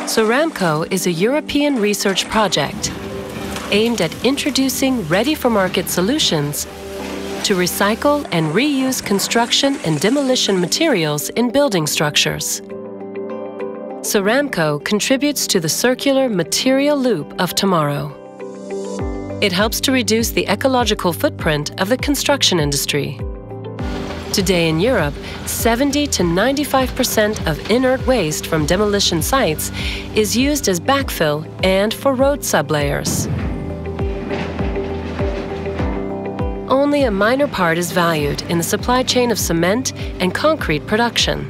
Soramco is a European research project aimed at introducing ready-for-market solutions to recycle and reuse construction and demolition materials in building structures. Soramco contributes to the circular material loop of tomorrow. It helps to reduce the ecological footprint of the construction industry. Today in Europe, 70 to 95% of inert waste from demolition sites is used as backfill and for road sublayers. Only a minor part is valued in the supply chain of cement and concrete production.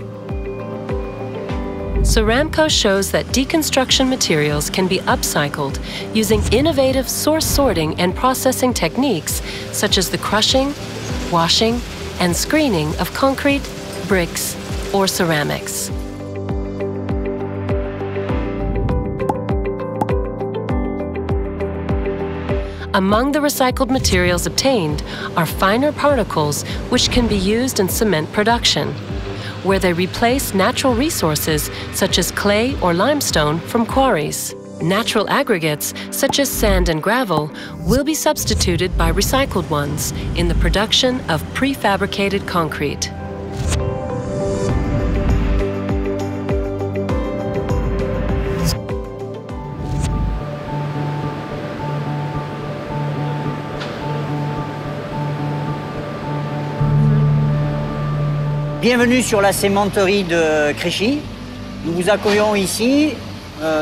Soramco shows that deconstruction materials can be upcycled using innovative source sorting and processing techniques such as the crushing, washing, and screening of concrete, bricks, or ceramics. Among the recycled materials obtained are finer particles which can be used in cement production, where they replace natural resources such as clay or limestone from quarries. Natural aggregates such as sand and gravel will be substituted by recycled ones in the production of prefabricated concrete. Bienvenue sur la cimenterie de Créchy. Nous vous accueillons ici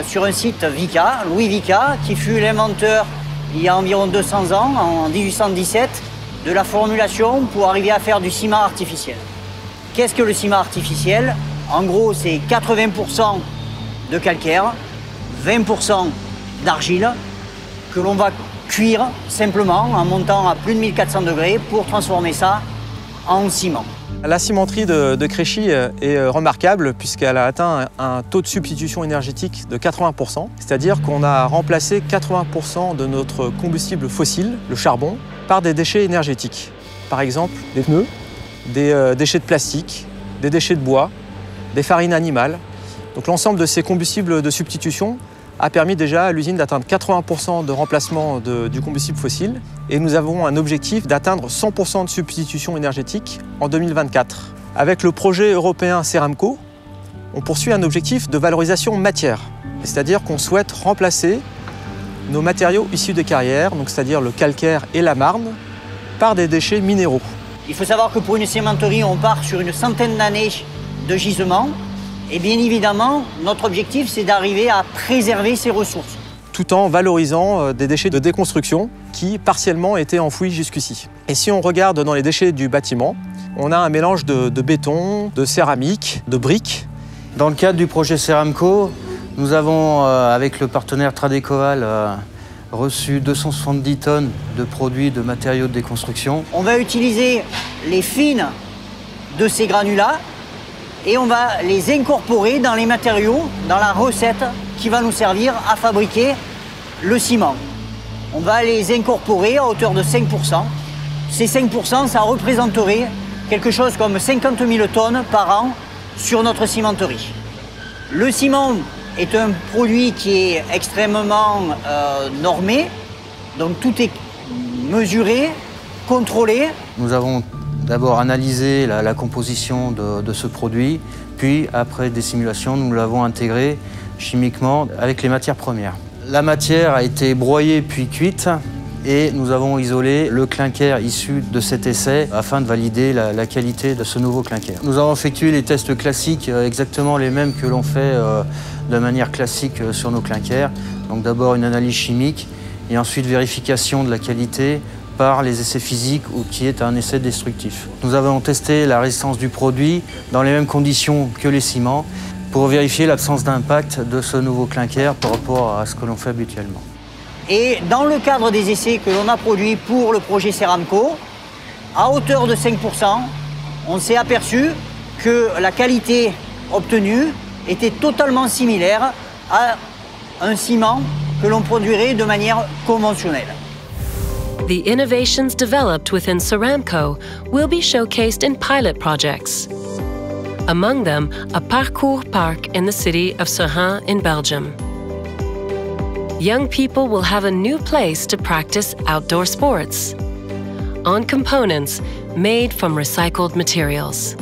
sur un site Vicat, Louis Vicat, qui fut l'inventeur il y a environ 200 ans, en 1817, de la formulation pour arriver à faire du ciment artificiel. Qu'est-ce que le ciment artificiel? En gros, c'est 80% de calcaire, 20% d'argile, que l'on va cuire simplement en montant à plus de 1400 degrés pour transformer ça en ciment. La cimenterie de Créchy est remarquable puisqu'elle a atteint un taux de substitution énergétique de 80%, c'est-à-dire qu'on a remplacé 80% de notre combustible fossile, le charbon, par des déchets énergétiques. Par exemple, des pneus, des déchets de plastique, des déchets de bois, des farines animales. Donc l'ensemble de ces combustibles de substitution a permis déjà à l'usine d'atteindre 80% de remplacement du combustible fossile et nous avons un objectif d'atteindre 100% de substitution énergétique en 2024. Avec le projet européen Soramco, on poursuit un objectif de valorisation matière, c'est-à-dire qu'on souhaite remplacer nos matériaux issus des carrières, donc c'est-à-dire le calcaire et la marne, par des déchets minéraux. Il faut savoir que pour une cimenterie, on part sur une centaine d'années de gisement. Et bien évidemment, notre objectif, c'est d'arriver à préserver ces ressources. Tout en valorisant des déchets de déconstruction qui partiellement étaient enfouis jusqu'ici. Et si on regarde dans les déchets du bâtiment, on a un mélange de béton, de céramique, de briques. Dans le cadre du projet Soramco, nous avons, avec le partenaire Tradecoval, reçu 270 tonnes de produits de matériaux de déconstruction. On va utiliser les fines de ces granulats et on va les incorporer dans les matériaux, dans la recette qui va nous servir à fabriquer le ciment. On va les incorporer à hauteur de 5%. Ces 5%, ça représenterait quelque chose comme 50 000 tonnes par an sur notre cimenterie. Le ciment est un produit qui est extrêmement normé, donc tout est mesuré, contrôlé. Nous avons d'abord analysé la composition de ce produit, puis après des simulations, nous l'avons intégré chimiquement avec les matières premières. La matière a été broyée puis cuite et nous avons isolé le clinker issu de cet essai afin de valider la qualité de ce nouveau clinker. Nous avons effectué les tests classiques, exactement les mêmes que l'on fait de manière classique sur nos clinkers. Donc d'abord une analyse chimique et ensuite vérification de la qualité par les essais physiques ou qui est un essai destructif. Nous avons testé la résistance du produit dans les mêmes conditions que les ciments pour vérifier l'absence d'impact de ce nouveau clinker par rapport à ce que l'on fait habituellement. Et dans le cadre des essais que l'on a produits pour le projet Soramco, à hauteur de 5%, on s'est aperçu que la qualité obtenue était totalement similaire à un ciment que l'on produirait de manière conventionnelle. The innovations developed within Soramco will be showcased in pilot projects. among them a parcours park in the city of Seraing in Belgium. Young people will have a new place to practice outdoor sports on components made from recycled materials.